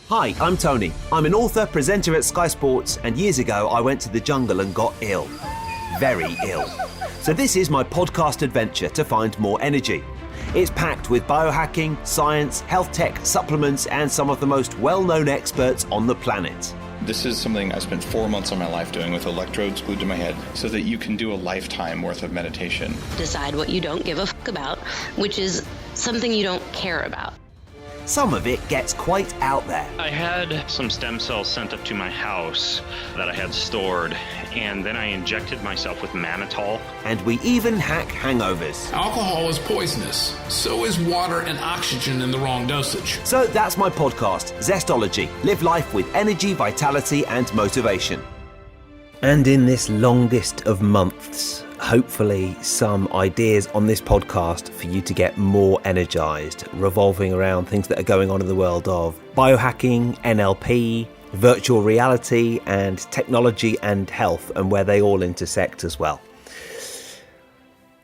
Hi, I'm Tony. I'm an author, presenter at Sky Sports, and years ago I went to the jungle and got ill. Very ill. So this is my podcast adventure to find more energy. It's packed with biohacking, science, health tech, supplements, and some of the most well-known experts on the planet. This is something I spent 4 months of my life doing with electrodes glued to my head so that you can do a lifetime worth of meditation. Decide what you don't give a fuck about, which is something you don't care about. Some of it gets quite out there. I had some stem cells sent up to my house that I had stored, and then I injected myself with mannitol. And we even hack hangovers. Alcohol is poisonous. So is water and oxygen in the wrong dosage. So that's my podcast, Zestology. Live life with energy, vitality, and motivation. And in this longest of months, hopefully some ideas on this podcast for you to get more energized, revolving around things that are going on in the world of biohacking, NLP, virtual reality, and technology and health, and where they all intersect as well.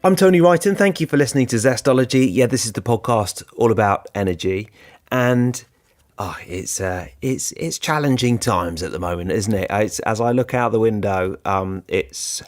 I'm Tony Wrighton. Thank you for listening to Zestology. Yeah, this is the podcast all about energy, and it's challenging times at the moment, isn't it? As I look out the window, it's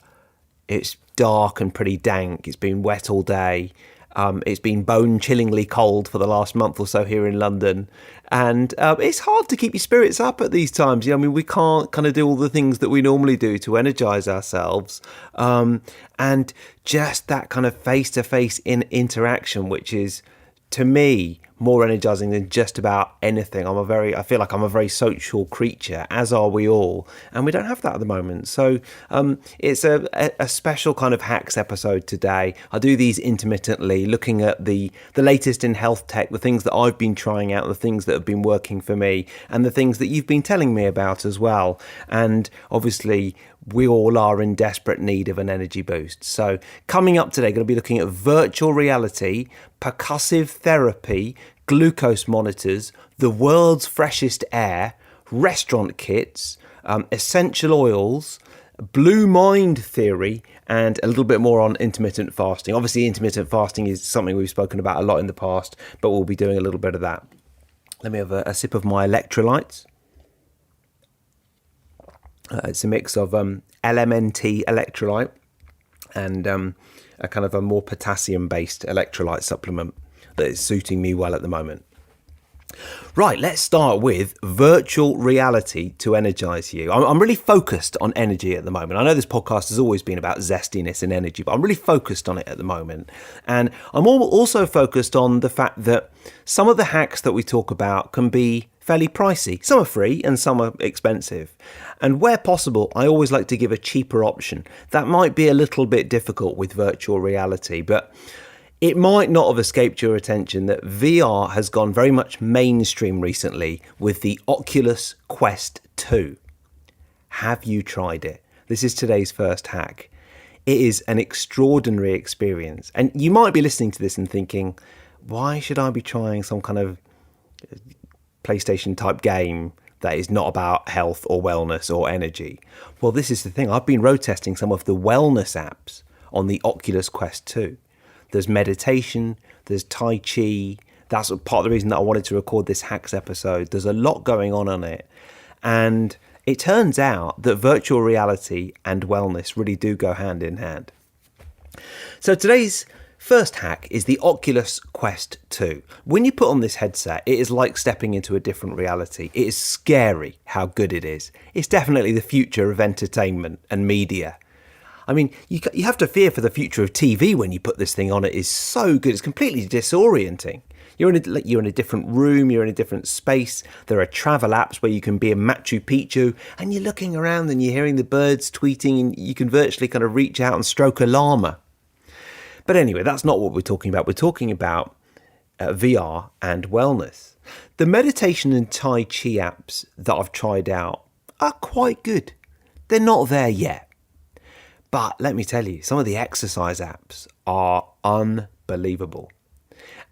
dark and pretty dank. It's been wet all day. It's been bone-chillingly cold for the last month or so here in London. And it's hard to keep your spirits up at these times. I mean, we can't kind of do all the things that we normally do to energise ourselves. And just that kind of face-to-face interaction, which is, to me, more energizing than just about anything. I feel like I'm a very social creature, as are we all, and we don't have that at the moment. So it's a special kind of hacks episode today. I do these intermittently, looking at the latest in health tech, the things that I've been trying out, the things that have been working for me, and the things that you've been telling me about as well. And obviously, we all are in desperate need of an energy boost. So coming up today, going to be looking at virtual reality, percussive therapy, glucose monitors, the world's freshest air, restaurant kits, essential oils, blue mind theory, and a little bit more on intermittent fasting. Obviously, intermittent fasting is something we've spoken about a lot in the past, but we'll be doing a little bit of that. Let me have a sip of my electrolytes. It's a mix of LMNT electrolyte and a kind of a more potassium-based electrolyte supplement that is suiting me well at the moment. Right, let's start with virtual reality to energize you. I'm really focused on energy at the moment. I know this podcast has always been about zestiness and energy, but I'm really focused on it at the moment. And I'm also focused on the fact that some of the hacks that we talk about can be fairly pricey. Some are free and some are expensive. And where possible, I always like to give a cheaper option. That might be a little bit difficult with virtual reality, but it might not have escaped your attention that VR has gone very much mainstream recently with the Oculus Quest 2. Have you tried it? This is today's first hack. It is an extraordinary experience. And you might be listening to this and thinking, why should I be trying some kind of PlayStation type game that is not about health or wellness or energy? Well, this is the thing. I've been road testing some of the wellness apps on the Oculus Quest 2. There's meditation, there's Tai Chi. That's part of the reason that I wanted to record this hacks episode. There's a lot going on it. And it turns out that virtual reality and wellness really do go hand in hand. So today's first hack is the Oculus Quest 2. When you put on this headset, it is like stepping into a different reality. It is scary how good it is. It's definitely the future of entertainment and media. I mean, you have to fear for the future of TV when you put this thing on. It is so good. It's completely disorienting. You're in a different room. You're in a different space. There are travel apps where you can be in Machu Picchu and you're looking around and you're hearing the birds tweeting and you can virtually kind of reach out and stroke a llama. But anyway, that's not what we're talking about. We're talking about VR and wellness. The meditation and Tai Chi apps that I've tried out are quite good. They're not there yet. But let me tell you, some of the exercise apps are unbelievable.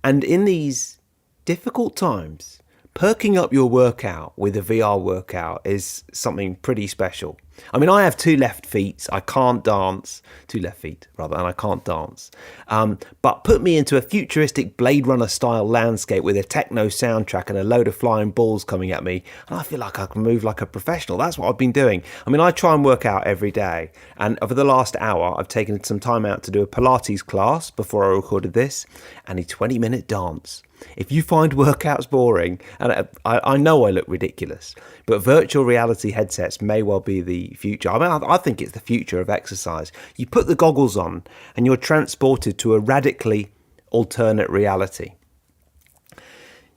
And in these difficult times, perking up your workout with a VR workout is something pretty special. I mean, I have two left feet. I can't dance. Two left feet, rather, and I can't dance. But put me into a futuristic Blade Runner style landscape with a techno soundtrack and a load of flying balls coming at me, and I feel like I can move like a professional. That's what I've been doing. I mean, I try and work out every day, and over the last hour, I've taken some time out to do a Pilates class before I recorded this, and a 20-minute dance. If you find workouts boring, and I know I look ridiculous, but virtual reality headsets may well be the future. I mean, I think it's the future of exercise. You put the goggles on and you're transported to a radically alternate reality.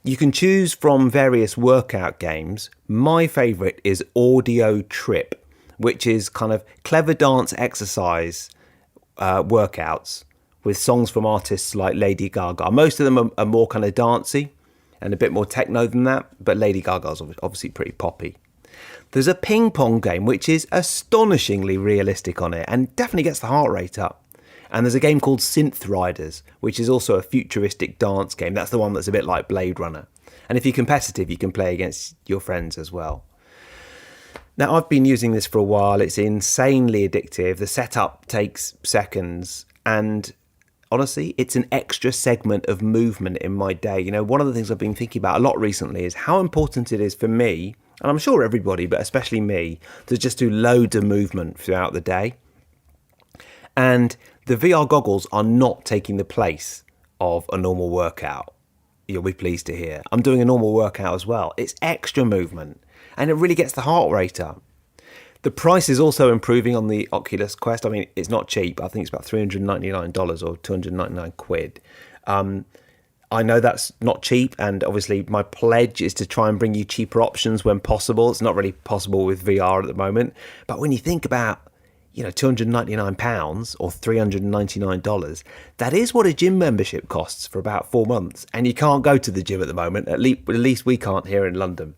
You can choose from various workout games. My favourite is Audio Trip, which is kind of clever dance exercise workouts with songs from artists like Lady Gaga. Most of them are more kind of dancey and a bit more techno than that, but Lady Gaga's obviously pretty poppy. There's a ping pong game which is astonishingly realistic on it and definitely gets the heart rate up. And there's a game called Synth Riders, which is also a futuristic dance game. That's the one that's a bit like Blade Runner. And if you're competitive, you can play against your friends as well. Now, I've been using this for a while. It's insanely addictive. The setup takes seconds, and honestly, it's an extra segment of movement in my day. You know, one of the things I've been thinking about a lot recently is how important it is for me, and I'm sure everybody, but especially me, to just do loads of movement throughout the day. And the VR goggles are not taking the place of a normal workout. You'll be pleased to hear. I'm doing a normal workout as well. It's extra movement, and it really gets the heart rate up. The price is also improving on the Oculus Quest. I mean, it's not cheap. I think it's about $399 or 299 quid. I know that's not cheap, and obviously my pledge is to try and bring you cheaper options when possible. It's not really possible with VR at the moment. But when you think about, £299 or $399, that is what a gym membership costs for about 4 months. And you can't go to the gym at the moment. At least we can't here in London.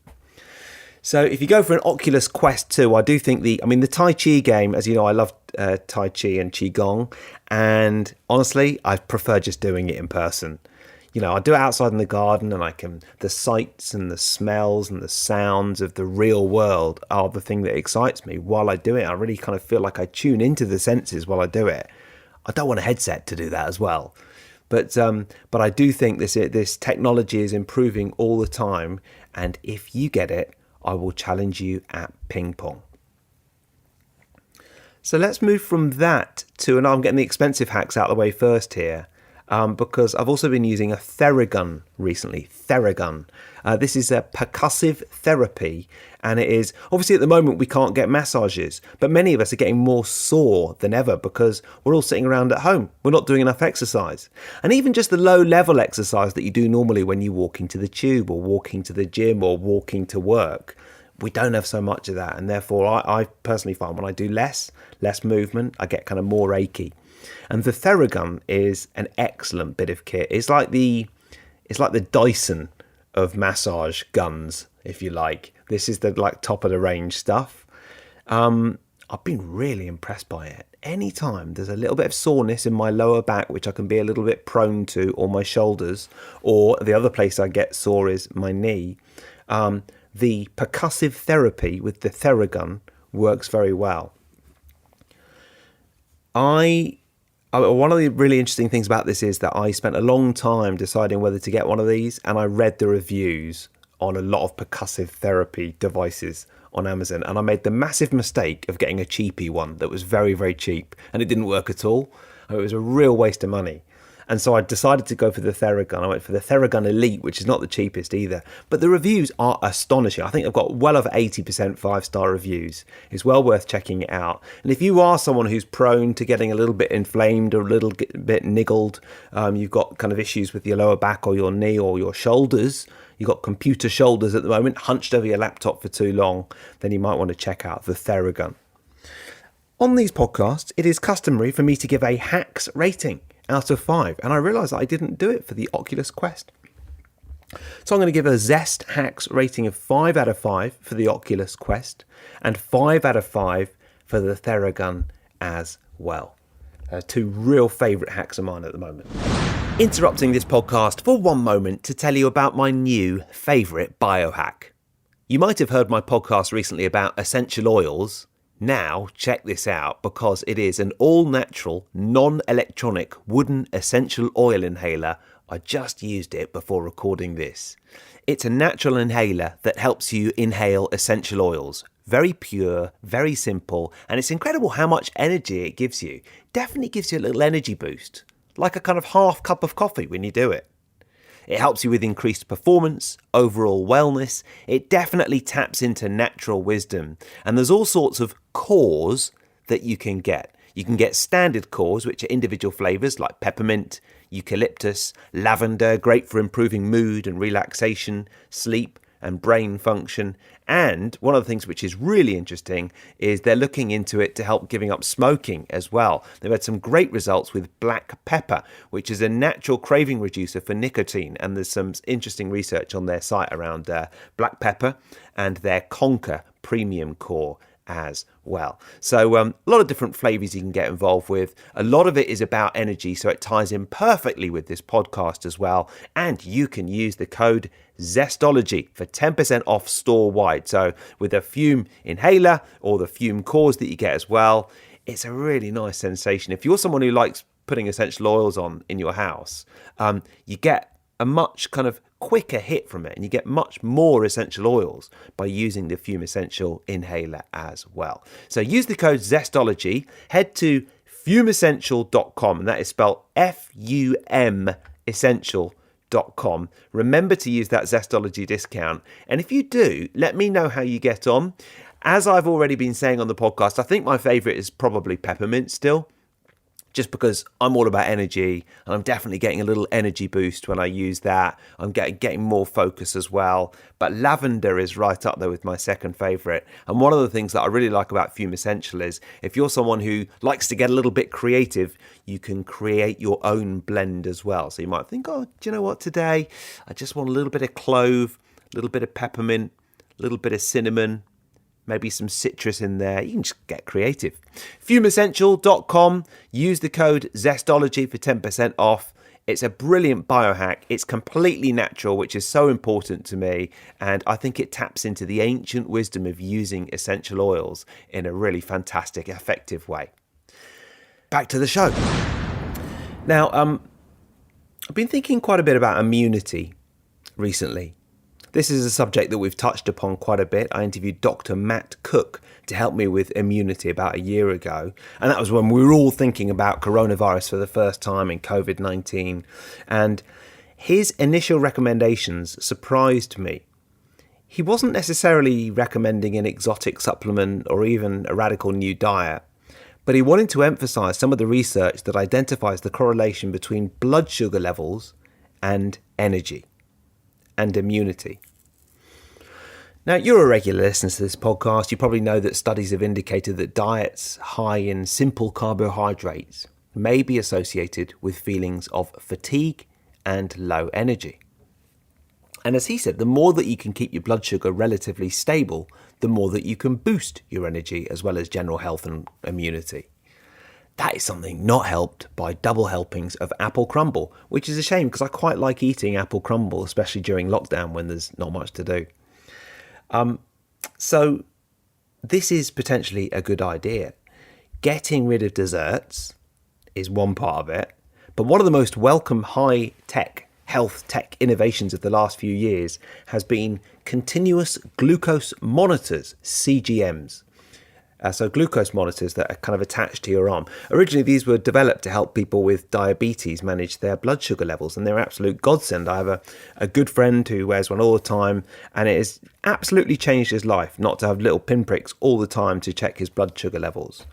So if you go for an Oculus Quest 2, I do think the Tai Chi game, as you know, I love Tai Chi and Qigong. And honestly, I prefer just doing it in person. You know, I do it outside in the garden, and the sights and the smells and the sounds of the real world are the thing that excites me while I do it. I really kind of feel like I tune into the senses while I do it. I don't want a headset to do that as well. But I do think this technology is improving all the time. And if you get it, I will challenge you at ping pong. So let's move from that to, and I'm getting the expensive hacks out of the way first here, because I've also been using a Theragun recently. Theragun. This is a percussive therapy, and it is, obviously at the moment we can't get massages, but many of us are getting more sore than ever because we're all sitting around at home. We're not doing enough exercise. And even just the low level exercise that you do normally when you walk into the tube or walking to the gym or walking to work, we don't have so much of that. And therefore I personally find when I do less movement, I get kind of more achy. And the Theragun is an excellent bit of kit. It's like the Dyson of massage guns, if you like. This is the top of the range stuff. I've been really impressed by it. Anytime there's a little bit of soreness in my lower back, which I can be a little bit prone to, or my shoulders, or the other place I get sore is my knee, the percussive therapy with the Theragun works very well. One of the really interesting things about this is that I spent a long time deciding whether to get one of these, and I read the reviews on a lot of percussive therapy devices on Amazon, and I made the massive mistake of getting a cheapy one that was very, very cheap, and it didn't work at all. It was a real waste of money. And so I decided to go for the Theragun. I went for the Theragun Elite, which is not the cheapest either. But the reviews are astonishing. I think I've got well over 80% 5-star reviews. It's well worth checking it out. And if you are someone who's prone to getting a little bit inflamed or a little bit niggled, you've got kind of issues with your lower back or your knee or your shoulders, you've got computer shoulders at the moment, hunched over your laptop for too long, then you might want to check out the Theragun. On these podcasts, it is customary for me to give a hacks rating out of 5, and I realised that I didn't do it for the Oculus Quest. So I'm going to give a Zest Hacks rating of 5 out of 5 for the Oculus Quest, and 5 out of 5 for the Theragun as well. Two real favourite hacks of mine at the moment. Interrupting this podcast for one moment to tell you about my new favourite biohack. You might have heard my podcast recently about essential oils. Now, check this out, because it is an all-natural, non-electronic wooden essential oil inhaler. I just used it before recording this. It's a natural inhaler that helps you inhale essential oils. Very pure, very simple, and it's incredible how much energy it gives you. Definitely gives you a little energy boost, like a kind of half cup of coffee when you do it. It helps you with increased performance, overall wellness. It definitely taps into natural wisdom. And there's all sorts of cores that you can get. You can get standard cores, which are individual flavours like peppermint, eucalyptus, lavender, great for improving mood and relaxation, sleep and brain function. And one of the things which is really interesting is they're looking into it to help giving up smoking as well. They've had some great results with black pepper, which is a natural craving reducer for nicotine. And there's some interesting research on their site around black pepper and their Conquer premium core as well. So a lot of different flavors you can get involved with. A lot of it is about energy, so it ties in perfectly with this podcast as well. And you can use the code Zestology for 10% off store-wide. So with a Fume inhaler or the Fume cores that you get as well, it's a really nice sensation. If you're someone who likes putting essential oils on in your house, you get a much kind of quicker hit from it, and you get much more essential oils by using the Fume Essential inhaler as well. So use the code Zestology, head to fumeessential.com, and that is spelled F-U-M essential.com. Remember to use that Zestology discount, and if you do, let me know how you get on. As I've already been saying on the podcast, I think my favourite is probably peppermint still, just because I'm all about energy, and I'm definitely getting a little energy boost when I use that. I'm getting more focus as well. But lavender is right up there with my second favourite. And one of the things that I really like about Fume Essential is if you're someone who likes to get a little bit creative, you can create your own blend as well. So you might think, oh, do you know what, today I just want a little bit of clove, a little bit of peppermint, a little bit of cinnamon, maybe some citrus in there. You can just get creative. FumeEssential.com. Use the code Zestology for 10% off. It's a brilliant biohack. It's completely natural, which is so important to me. And I think it taps into the ancient wisdom of using essential oils in a really fantastic, effective way. Back to the show. Now, I've been thinking quite a bit about immunity recently. This is a subject that we've touched upon quite a bit. I interviewed Dr. Matt Cook to help me with immunity about a year ago. And that was when we were all thinking about coronavirus for the first time in COVID-19. And his initial recommendations surprised me. He wasn't necessarily recommending an exotic supplement or even a radical new diet, but he wanted to emphasize some of the research that identifies the correlation between blood sugar levels and energy and immunity. Now, you're a regular listener to this podcast. You probably know that studies have indicated that diets high in simple carbohydrates may be associated with feelings of fatigue and low energy. And as he said, the more that you can keep your blood sugar relatively stable, the more that you can boost your energy as well as general health and immunity. That is something not helped by double helpings of apple crumble, which is a shame because I quite like eating apple crumble, especially during lockdown when there's not much to do. So this is potentially a good idea. Getting rid of desserts is one part of it, but one of the most welcome high-tech, health tech innovations of the last few years has been continuous glucose monitors, CGMs. So glucose monitors that are kind of attached to your arm. Originally, these were developed to help people with diabetes manage their blood sugar levels, and they're absolute godsend. I have a good friend who wears one all the time, and it has absolutely changed his life not to have little pinpricks all the time to check his blood sugar levels.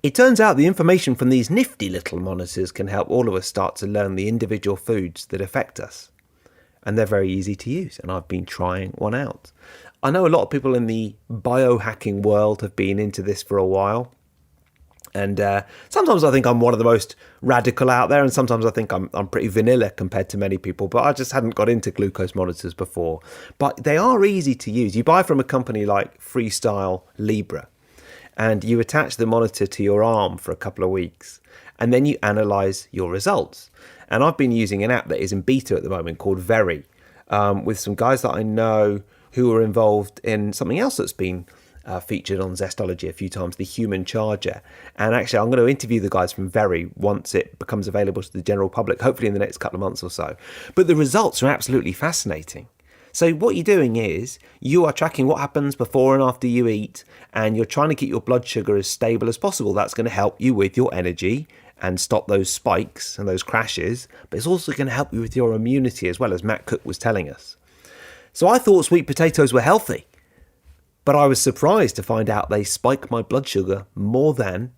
It turns out the information from these nifty little monitors can help all of us start to learn the individual foods that affect us. And they're very easy to use, and I've been trying one out. I know a lot of people in the biohacking world have been into this for a while. And sometimes I think I'm one of the most radical out there, and sometimes I think I'm pretty vanilla compared to many people, but I just hadn't got into glucose monitors before. But they are easy to use. You buy from a company like Freestyle Libre, and you attach the monitor to your arm for a couple of weeks, and then you analyze your results. And I've been using an app that is in beta at the moment called Very, with some guys that I know who are involved in something else that's been featured on Zestology a few times, the human charger. And actually, I'm going to interview the guys from Very once it becomes available to the general public, hopefully in the next couple of months or so. But the results are absolutely fascinating. So what you're doing is you are tracking what happens before and after you eat, and you're trying to get your blood sugar as stable as possible. That's going to help you with your energy and stop those spikes and those crashes, but it's also going to help you with your immunity as well, as Matt Cook was telling us. So I thought sweet potatoes were healthy, but I was surprised to find out they spike my blood sugar more than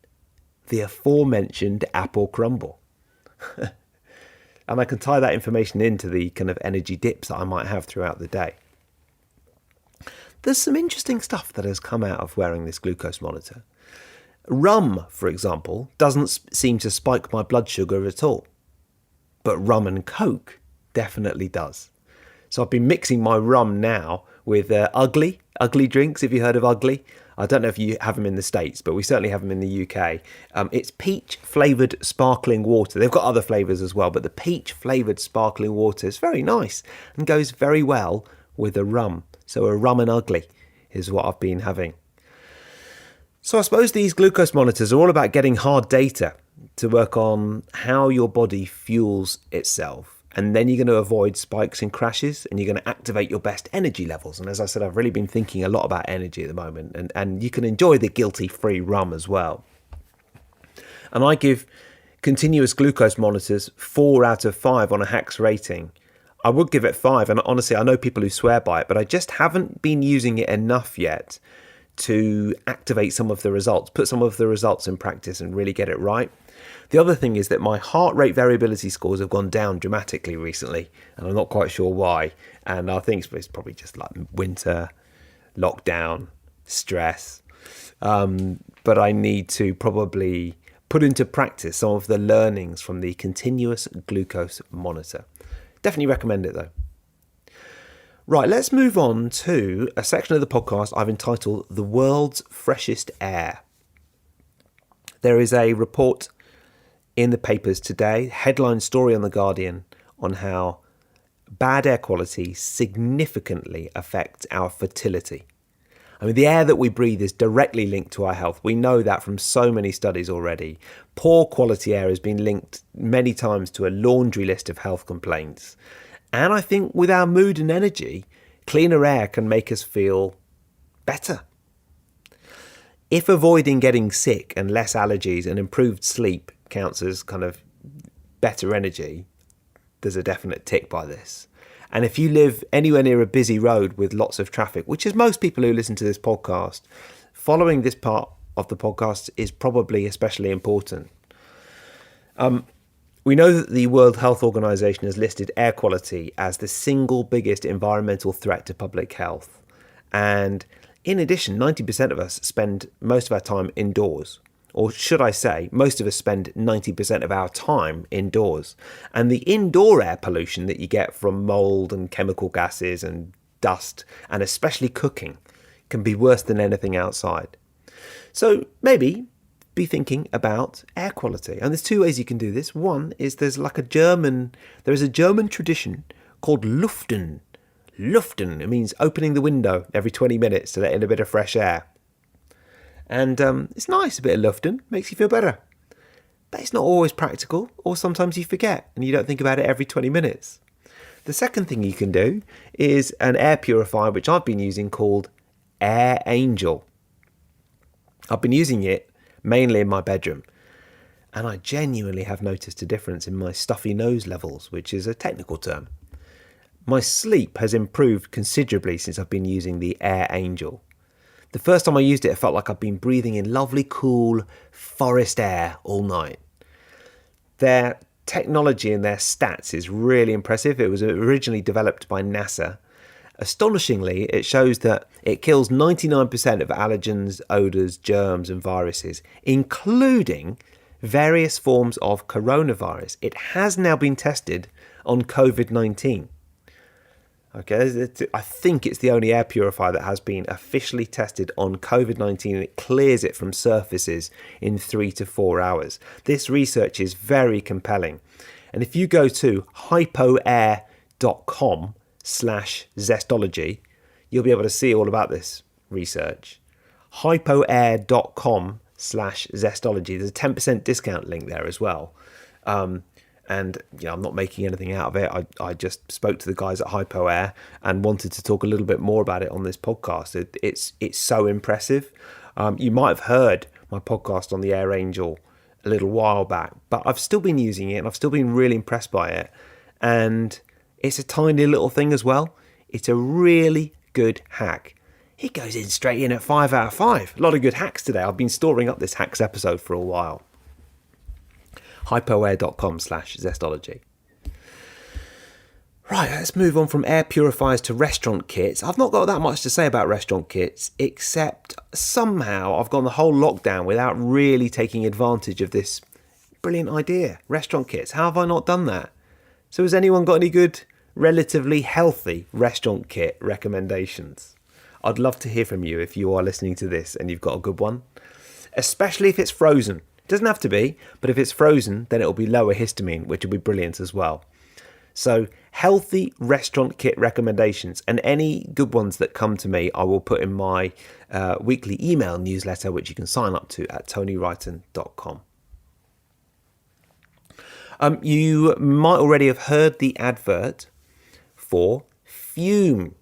the aforementioned apple crumble. And I can tie that information into the kind of energy dips that I might have throughout the day. There's some interesting stuff that has come out of wearing this glucose monitor. Rum, for example, doesn't seem to spike my blood sugar at all. But rum and Coke definitely does. So I've been mixing my rum now with Ugly drinks, if you heard of Ugly. I don't know if you have them in the States, but we certainly have them in the UK. It's peach-flavoured sparkling water. They've got other flavours as well, but the peach-flavoured sparkling water is very nice and goes very well with a rum. So a rum and Ugly is what I've been having. So I suppose these glucose monitors are all about getting hard data to work on how your body fuels itself. And then you're going to avoid spikes and crashes, and you're going to activate your best energy levels. And as I said, I've really been thinking a lot about energy at the moment, and you can enjoy the guilty-free rum as well. And I give continuous glucose monitors 4 out of 5 on a HACS rating. I would give it 5, and honestly, I know people who swear by it, but I just haven't been using it enough yet to activate some of the results, put some of the results in practice and really get it right. The other thing is that my heart rate variability scores have gone down dramatically recently, and I'm not quite sure why. And I think it's probably just like winter, lockdown, stress. But I need to probably put into practice some of the learnings from the continuous glucose monitor. Definitely recommend it though. Right, let's move on to a section of the podcast I've entitled The World's Freshest Air. There is a report in the papers today, headline story on The Guardian, on how bad air quality significantly affects our fertility. I mean, the air that we breathe is directly linked to our health. We know that from so many studies already. Poor quality air has been linked many times to a laundry list of health complaints. And I think with our mood and energy, cleaner air can make us feel better. If avoiding getting sick and less allergies and improved sleep counts as kind of better energy, there's a definite tick by this. And if you live anywhere near a busy road with lots of traffic, which is most people who listen to this podcast, following this part of the podcast is probably especially important. We know that the World Health Organization has listed air quality as the single biggest environmental threat to public health. And in addition, 90% of us spend most of our time indoors. Or should I say, most of us spend 90% of our time indoors. And the indoor air pollution that you get from mold and chemical gases and dust, and especially cooking, can be worse than anything outside. So maybe be thinking about air quality. And there's 2 ways you can do this. One is there is a German tradition called Luften. Luften, it means opening the window every 20 minutes to let in a bit of fresh air. And it's nice, a bit of Luften, makes you feel better. But it's not always practical, or sometimes you forget and you don't think about it every 20 minutes. The second thing you can do is an air purifier, which I've been using, called Air Angel. I've been using it mainly in my bedroom, and I genuinely have noticed a difference in my stuffy nose levels, which is a technical term. My sleep has improved considerably since I've been using the Air Angel. The first time I used it, I felt like I'd been breathing in lovely, cool forest air all night. Their technology and their stats is really impressive. It was originally developed by NASA. Astonishingly, it shows that it kills 99% of allergens, odours, germs and viruses, including various forms of coronavirus. It has now been tested on COVID-19. Okay, I think it's the only air purifier that has been officially tested on COVID-19, and it clears it from surfaces in 3 to 4 hours. This research is very compelling. And if you go to hypoair.com/zestology, you'll be able to see all about this research. hypoair.com/zestology. There's a 10% discount link there as well. And I'm not making anything out of it. I just spoke to the guys at HypoAir and wanted to talk a little bit more about it on this podcast. It's so impressive. You might have heard my podcast on the Air Angel a little while back, but I've still been using it and I've still been really impressed by it. And it's a tiny little thing as well. It's a really good hack. It goes in straight in at 5 out of 5. A lot of good hacks today. I've been storing up this hacks episode for a while. hypoair.com/zestology. Right, let's move on from air purifiers to restaurant kits. I've not got that much to say about restaurant kits, except somehow I've gone the whole lockdown without really taking advantage of this brilliant idea. Restaurant kits. How have I not done that? So has anyone got any good, relatively healthy restaurant kit recommendations? I'd love to hear from you if you are listening to this and you've got a good one, especially if it's frozen. It doesn't have to be, but if it's frozen, then it'll be lower histamine, which will be brilliant as well. So healthy restaurant kit recommendations, and any good ones that come to me, I will put in my weekly email newsletter, which you can sign up to at tonywrighton.com. You might already have heard the advert for Fume,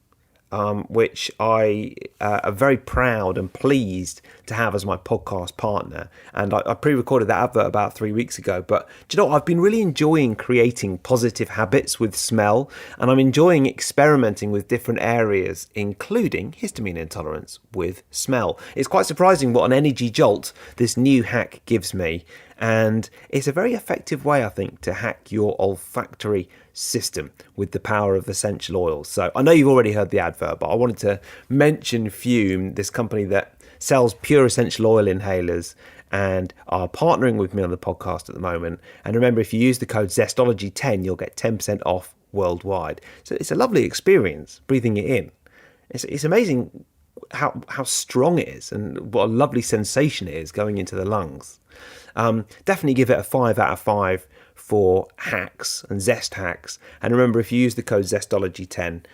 which I am very proud and pleased to have as my podcast partner. And I pre-recorded that advert about 3 weeks ago. But do you know what? I've been really enjoying creating positive habits with smell, and I'm enjoying experimenting with different areas, including histamine intolerance with smell. It's quite surprising what an energy jolt this new hack gives me. And it's a very effective way, I think, to hack your olfactory system with the power of essential oils. So I know you've already heard the advert, but I wanted to mention Fume, this company that sells pure essential oil inhalers and are partnering with me on the podcast at the moment. And remember, if you use the code Zestology10, you'll get 10% off worldwide. So it's a lovely experience breathing it in. It's amazing how strong it is and what a lovely sensation it is going into the lungs. Definitely give it a 5 out of 5 for hacks and zest hacks. And remember, if you use the code Zestology10,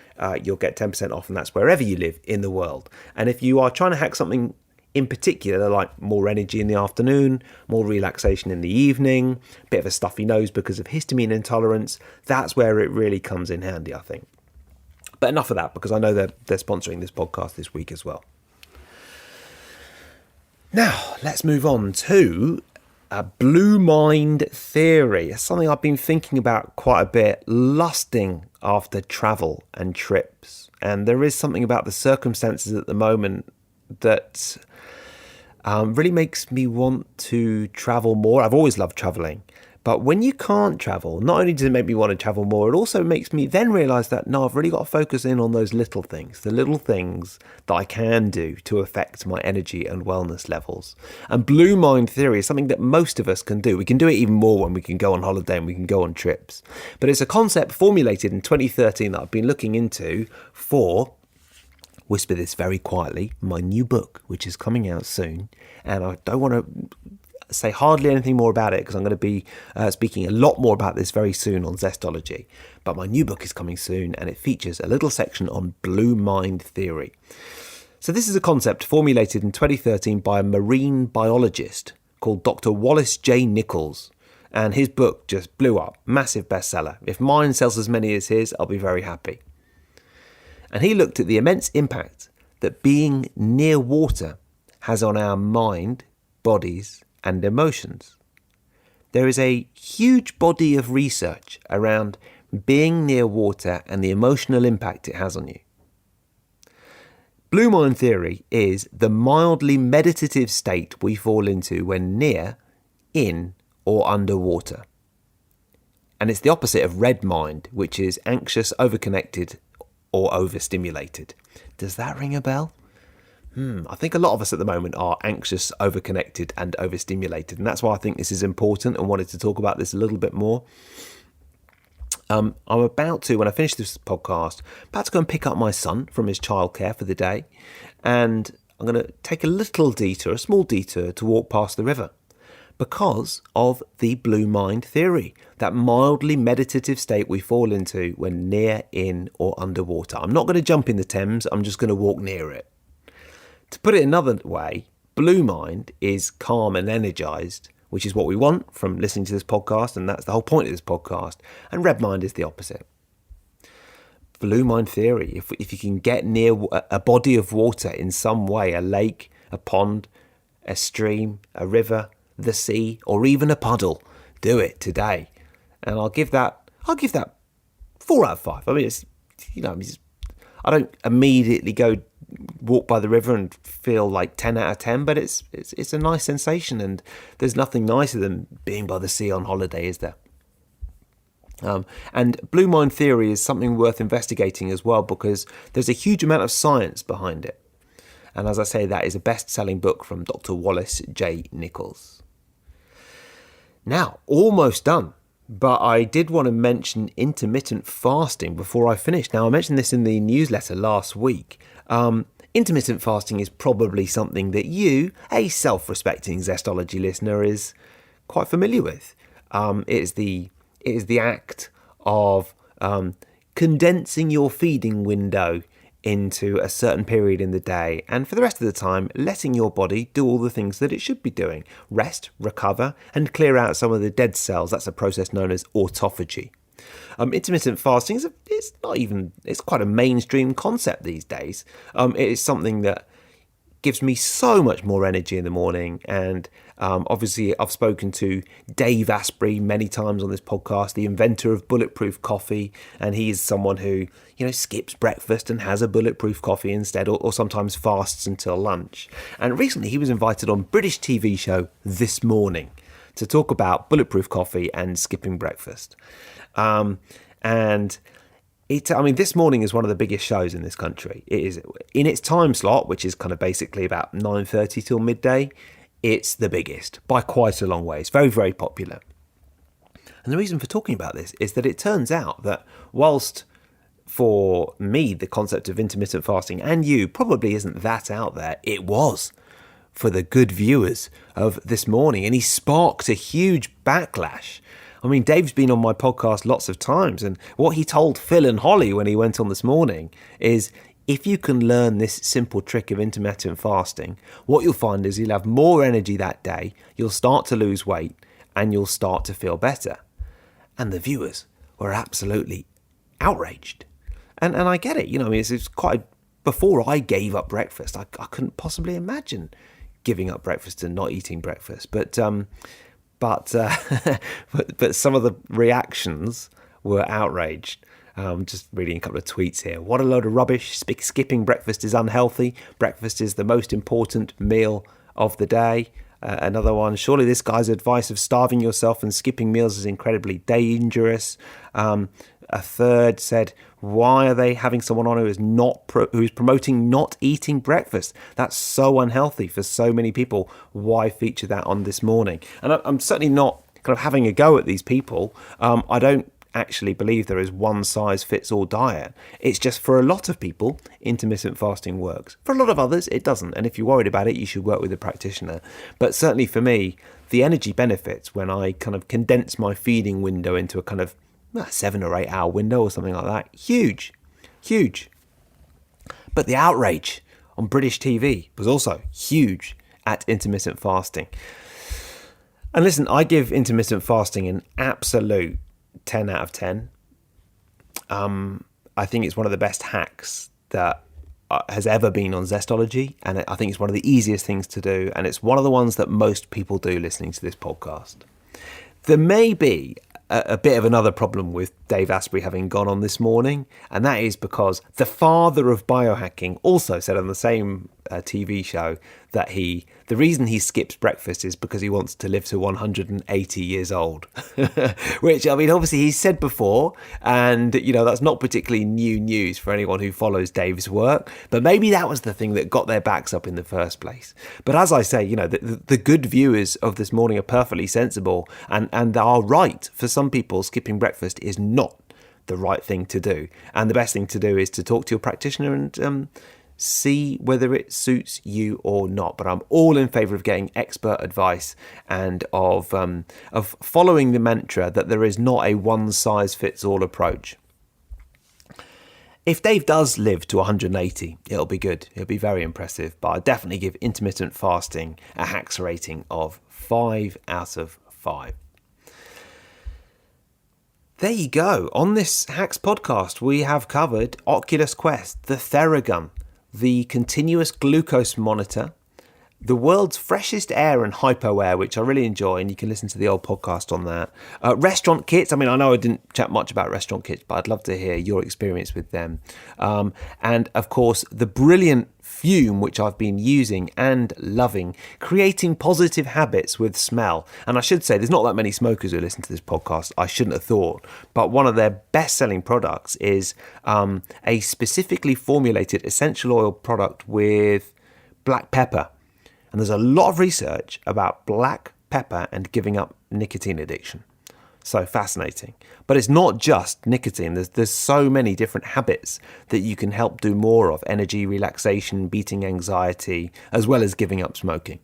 you'll get 10% off, and that's wherever you live in the world. And if you are trying to hack something in particular, like more energy in the afternoon, more relaxation in the evening, a bit of a stuffy nose because of histamine intolerance, that's where it really comes in handy, I think. But enough of that, because I know they're sponsoring this podcast this week as well. Now, let's move on to a blue mind theory. It's something I've been thinking about quite a bit, lusting after travel and trips. And there is something about the circumstances at the moment that really makes me want to travel more. I've always loved traveling. But when you can't travel, not only does it make me want to travel more, it also makes me then realise that, no, I've really got to focus in on those little things, the little things that I can do to affect my energy and wellness levels. And blue mind theory is something that most of us can do. We can do it even more when we can go on holiday and we can go on trips. But it's a concept formulated in 2013 that I've been looking into for, whisper this very quietly, my new book, which is coming out soon. And I don't want to say hardly anything more about it because I'm going to be speaking a lot more about this very soon on Zestology. But my new book is coming soon, and it features a little section on blue mind theory. So this is a concept formulated in 2013 by a marine biologist called Dr. Wallace J. Nichols, and his book just blew up, massive bestseller. If mine sells as many as his, I'll be very happy. And he looked at the immense impact that being near water has on our mind, bodies, and emotions. There is a huge body of research around being near water and the emotional impact it has on you. Blue mind theory is the mildly meditative state we fall into when near, in, or underwater. And it's the opposite of red mind, which is anxious, overconnected, or overstimulated. Does that ring a bell? I think a lot of us at the moment are anxious, overconnected, and overstimulated. And that's why I think this is important and wanted to talk about this a little bit more. I'm about to, when I finish this podcast, about to go and pick up my son from his childcare for the day. And I'm going to take a little detour, a small detour, to walk past the river because of the blue mind theory, that mildly meditative state we fall into when near, in, or underwater. I'm not going to jump in the Thames. I'm just going to walk near it. To put it another way, Blue Mind is calm and energized, which is what we want from listening to this podcast, and that's the whole point of this podcast. And Red Mind is the opposite. Blue Mind theory, if you can get near a body of water in some way, a lake, a pond, a stream, a river, the sea, or even a puddle, do it today. And I'll give that 4 out of 5. I mean, I don't immediately go walk by the river and feel like 10 out of 10, but it's a nice sensation, and there's nothing nicer than being by the sea on holiday, is there? And Blue Mind theory is something worth investigating as well, because there's a huge amount of science behind it. And as I say, that is a best-selling book from Dr. Wallace J. Nichols. Now, almost done. But I did want to mention intermittent fasting before I finish. Now, I mentioned this in the newsletter last week. Intermittent fasting is probably something that you, a self-respecting Zestology listener, is quite familiar with. It is the act of condensing your feeding window into a certain period in the day, and for the rest of the time letting your body do all the things that it should be doing: rest, recover, and clear out some of the dead cells. That's a process known as autophagy. Intermittent fasting it's quite a mainstream concept these days. It is something that gives me so much more energy in the morning, and obviously I've spoken to Dave Asprey many times on this podcast, the inventor of bulletproof coffee, and he is someone who skips breakfast and has a bulletproof coffee instead, or sometimes fasts until lunch. And recently he was invited on British TV show This Morning to talk about bulletproof coffee and skipping breakfast. This Morning is one of the biggest shows in this country. It is in its time slot, which is kind of basically about 9:30 till midday. It's the biggest by quite a long way. It's very, very popular. And the reason for talking about this is that it turns out that whilst for me the concept of intermittent fasting, and you, probably isn't that out there, it was for the good viewers of This Morning, and he sparked a huge backlash. I mean, Dave's been on my podcast lots of times, and what he told Phil and Holly when he went on This Morning is, if you can learn this simple trick of intermittent fasting, what you'll find is you'll have more energy that day, you'll start to lose weight, and you'll start to feel better. And the viewers were absolutely outraged. And I get it, it's quite... Before I gave up breakfast, I couldn't possibly imagine giving up breakfast and not eating breakfast. But some of the reactions were outraged. Just reading a couple of tweets here. What a load of rubbish. Skipping breakfast is unhealthy. Breakfast is the most important meal of the day. Another one. Surely this guy's advice of starving yourself and skipping meals is incredibly dangerous. A third said, why are they having someone on who is promoting not eating breakfast? That's so unhealthy for so many people. Why feature that on This Morning? And I'm certainly not kind of having a go at these people. I don't actually believe there is one size fits all diet. It's just, for a lot of people, intermittent fasting works. For a lot of others, it doesn't. And if you're worried about it, you should work with a practitioner. But certainly for me, the energy benefits when I kind of condense my feeding window into a kind of 7 or 8 hour window or something like that, huge. But the outrage on British TV was also huge at intermittent fasting. And listen, I give intermittent fasting an absolute 10 out of 10. I think it's one of the best hacks that has ever been on Zestology, and I think it's one of the easiest things to do, and it's one of the ones that most people do listening to this podcast. There may be a bit of another problem with Dave Asprey having gone on This Morning, and that is because the father of biohacking also said on the same TV show that the reason he skips breakfast is because he wants to live to 180 years old. Which, I mean, obviously he's said before, and that's not particularly new news for anyone who follows Dave's work, but maybe that was the thing that got their backs up in the first place. But as I say, the good viewers of This Morning are perfectly sensible, and are right. For some people, skipping breakfast is not the right thing to do, and the best thing to do is to talk to your practitioner and see whether it suits you or not. But I'm all in favour of getting expert advice and of following the mantra that there is not a one-size-fits-all approach. If Dave does live to 180, it'll be good. It'll be very impressive. But I definitely give intermittent fasting a hacks rating of 5 out of 5. There you go. On this Hacks podcast, we have covered Oculus Quest, the Theragun, the continuous glucose monitor, the world's freshest air and hypo air, which I really enjoy, and you can listen to the old podcast on that. Restaurant kits. I mean, I know I didn't chat much about restaurant kits, but I'd love to hear your experience with them. And of course, the brilliant Fume, which I've been using and loving, creating positive habits with smell. And I should say, there's not that many smokers who listen to this podcast. I shouldn't have thought. But one of their best-selling products is a specifically formulated essential oil product with black pepper. And there's a lot of research about black pepper and giving up nicotine addiction. So fascinating. But it's not just nicotine. There's so many different habits that you can help do more of. Energy, relaxation, beating anxiety, as well as giving up smoking.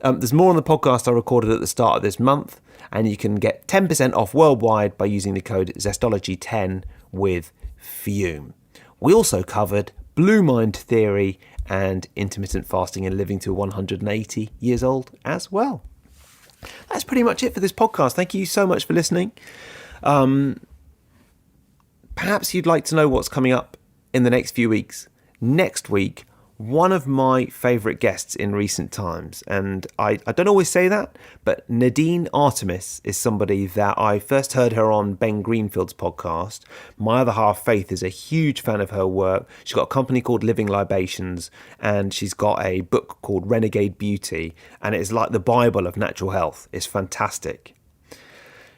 There's more on the podcast I recorded at the start of this month. And you can get 10% off worldwide by using the code Zestology10 with Fume. We also covered Blue Mind Theory and intermittent fasting and living to 180 years old as well. That's pretty much it for this podcast. Thank you so much for listening. Perhaps you'd like to know what's coming up in the next few weeks. Next week, one of my favourite guests in recent times, and I don't always say that, but Nadine Artemis is somebody that I first heard her on Ben Greenfield's podcast. My other half, Faith, is a huge fan of her work. She's got a company called Living Libations, and she's got a book called Renegade Beauty, and it's like the Bible of natural health. It's fantastic.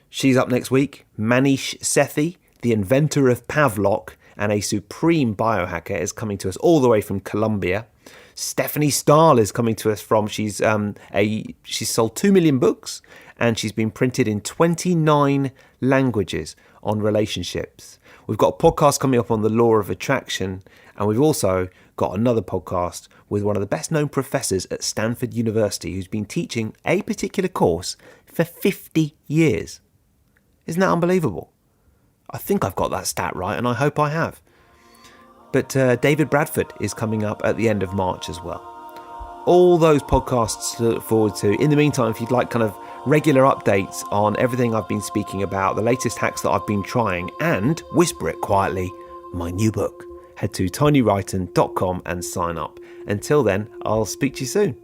She's up next week. Manish Sethi, the inventor of Pavlok and a supreme biohacker, is coming to us all the way from Colombia. Stephanie Stahl is coming to us from, she's sold 2 million books and she's been printed in 29 languages on relationships. We've got a podcast coming up on the law of attraction, and we've also got another podcast with one of the best known professors at Stanford University who's been teaching a particular course for 50 years. Isn't that unbelievable? I think I've got that stat right, and I hope I have. But David Bradford is coming up at the end of March as well. All those podcasts to look forward to. In the meantime, if you'd like kind of regular updates on everything I've been speaking about, the latest hacks that I've been trying, and whisper it quietly, my new book, head to tinywrighton.com and sign up. Until then, I'll speak to you soon.